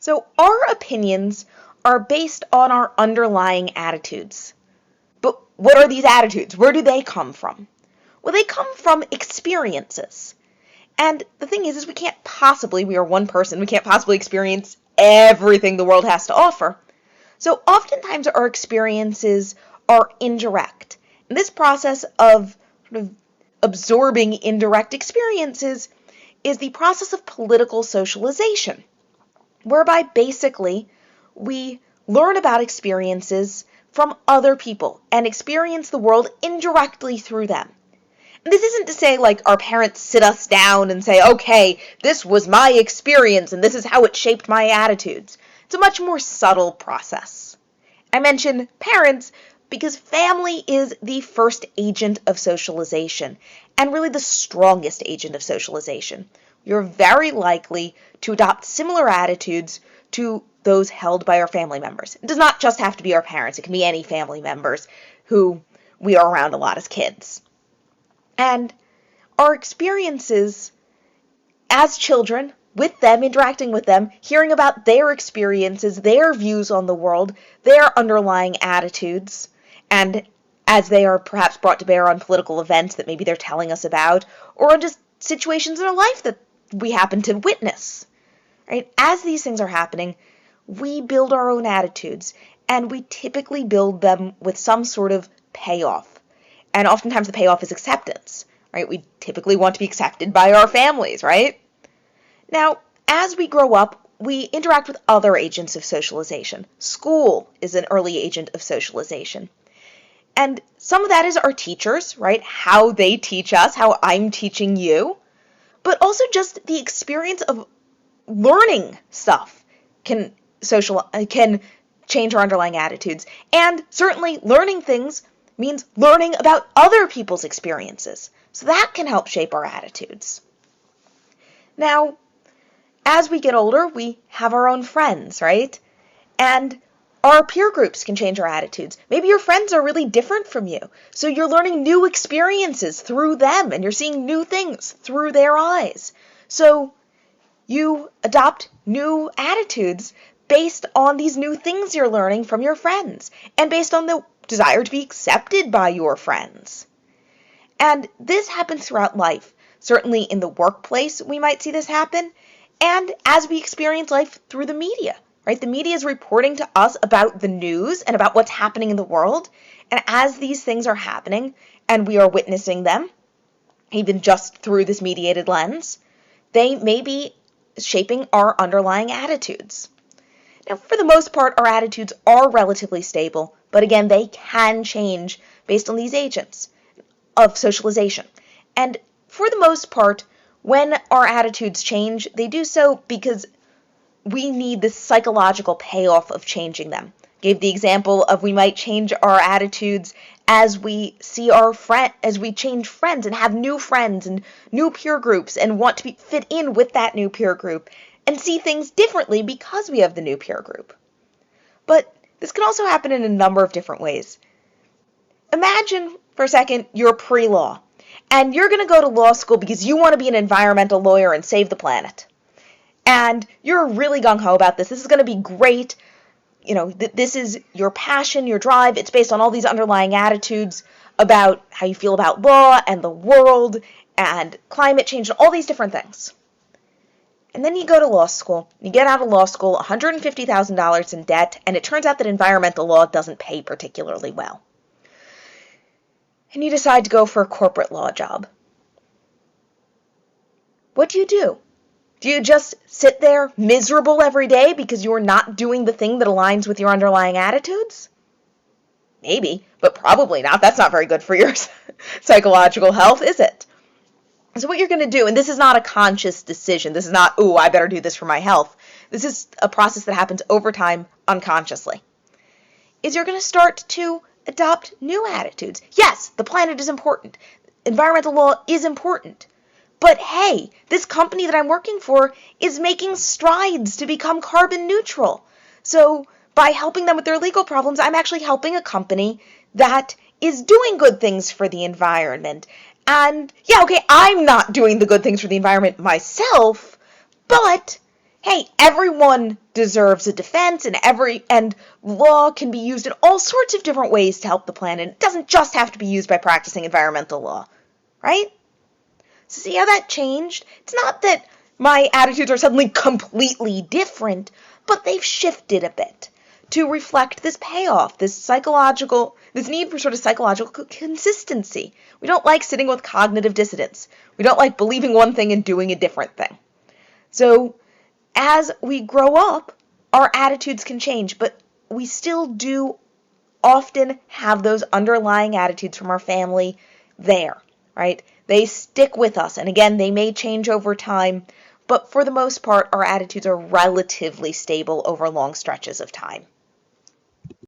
So our opinions are based on our underlying attitudes. But what are these attitudes? Where do they come from? Well, they come from experiences. And the thing is we are one person, we can't possibly experience everything the world has to offer. So oftentimes our experiences are indirect. And this process of sort of absorbing indirect experiences is the process of political socialization, whereby basically we learn about experiences from other people and experience the world indirectly through them. And this isn't to say like our parents sit us down and say, okay, this was my experience and this is how it shaped my attitudes. It's a much more subtle process. I mention parents because family is the first agent of socialization and really the strongest agent of socialization. You're very likely to adopt similar attitudes to those held by our family members. It does not just have to be our parents. It can be any family members who we are around a lot as kids. And our experiences as children, with them, interacting with them, hearing about their experiences, their views on the world, their underlying attitudes, and as they are perhaps brought to bear on political events that maybe they're telling us about, or on just situations in our life that we happen to witness. Right? As these things are happening, we build our own attitudes, and we typically build them with some sort of payoff. And oftentimes the payoff is acceptance, right? We typically want to be accepted by our families, right? Now, as we grow up, we interact with other agents of socialization. School is an early agent of socialization. And some of that is our teachers, right? How they teach us, how I'm teaching you. But also just the experience of learning stuff can change our underlying attitudes. And certainly learning things means learning about other people's experiences. So that can help shape our attitudes. Now, as we get older, we have our own friends, right? And our peer groups can change our attitudes. Maybe your friends are really different from you, so you're learning new experiences through them, and you're seeing new things through their eyes. So you adopt new attitudes based on these new things you're learning from your friends, and based on the desire to be accepted by your friends. And this happens throughout life. Certainly in the workplace, we might see this happen, and as we experience life through the media, right? The media is reporting to us about the news and about what's happening in the world, and as these things are happening, and we are witnessing them, even just through this mediated lens, they may be shaping our underlying attitudes. Now, for the most part, our attitudes are relatively stable, but again, they can change based on these agents of socialization. And for the most part, when our attitudes change, they do so because we need this psychological payoff of changing them. Gave the example of we might change our attitudes as we see as we change friends and have new friends and new peer groups and want to fit in with that new peer group and see things differently because we have the new peer group. But this can also happen in a number of different ways. Imagine for a second you're pre-law and you're going to go to law school because you want to be an environmental lawyer and save the planet. And you're really gung-ho about this. This is going to be great. You know, this is your passion, your drive. It's based on all these underlying attitudes about how you feel about law and the world and climate change and all these different things. And then you go to law school. You get out of law school, $150,000 in debt, and it turns out that environmental law doesn't pay particularly well. And you decide to go for a corporate law job. What do? Do you just sit there miserable every day because you're not doing the thing that aligns with your underlying attitudes? Maybe, but probably not. That's not very good for your psychological health, is it? So what you're going to do, and this is not a conscious decision. This is not, ooh, I better do this for my health. This is a process that happens over time unconsciously. Is you're going to start to adopt new attitudes. Yes, the planet is important. Environmental law is important. But hey, this company that I'm working for is making strides to become carbon neutral. So by helping them with their legal problems, I'm actually helping a company that is doing good things for the environment. And yeah, okay, I'm not doing the good things for the environment myself, but hey, everyone deserves a defense, and law can be used in all sorts of different ways to help the planet. It doesn't just have to be used by practicing environmental law, right? So see how that changed? It's not that my attitudes are suddenly completely different, but they've shifted a bit to reflect this payoff, this need for sort of psychological consistency. We don't like sitting with cognitive dissonance. We don't like believing one thing and doing a different thing. So as we grow up, our attitudes can change, but we still do often have those underlying attitudes from our family there, right? They stick with us, and again, they may change over time, but for the most part, our attitudes are relatively stable over long stretches of time.